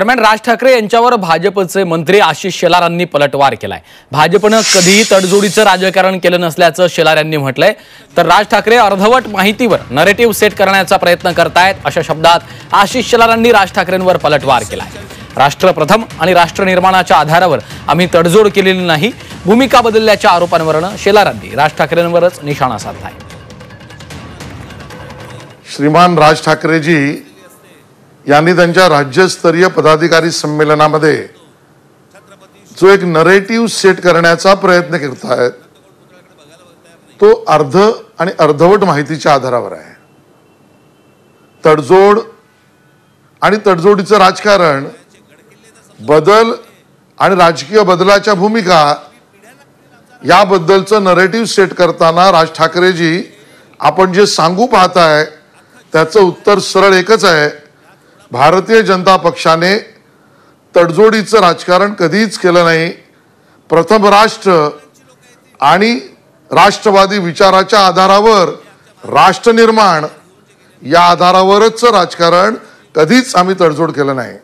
दरम्यान राज ठाकरे यांच्यावर भाजपचे मंत्री आशिष शेलारांनी पलटवार केलाय। भाजपनं कधीही तडजोडीचं राजकारण केलं नसल्याचं शेलार यांनी म्हटलंय। तर राज ठाकरे अर्धवट माहितीवर नरेटिव्ह सेट करण्याचा प्रयत्न करतायत अशा शब्दात आशिष शेलारांनी राज ठाकरेंवर पलटवार केलाय। राष्ट्र प्रथम आणि राष्ट्र निर्माणाच्या आधारावर आम्ही तडजोड केलेली नाही, भूमिका बदलल्याच्या आरोपांवरून शेलारांनी राज ठाकरेंवरच निशाणा साधलाय। श्रीमान राज ठाकरेजी यांनी त्यांच्या राज्यस्तरीय पदाधिकारी संमेलनामध्ये जो एक नरेटिव्ह सेट करण्याचा प्रयत्न करतायत तो अर्ध आणि अर्धवट माहितीच्या आधारावर आहे। तडजोड आणि तडजोडीचं राजकारण, बदल आणि राजकीय बदलाच्या भूमिका याबद्दलचं नरेटिव्ह सेट करताना राज ठाकरेजी आपण जे सांगू पाहताय त्याचं उत्तर सरळ एकच आहे। भारतीय जनता पक्षाने तडजोडीचं राजकारण कधीच केलं नाही। प्रथम राष्ट्र आणि राष्ट्रवादी विचाराच्या आधारावर राष्ट्र निर्माण या आधारावरच राजकारण, कधीच आम्ही तडजोड केलं नाही।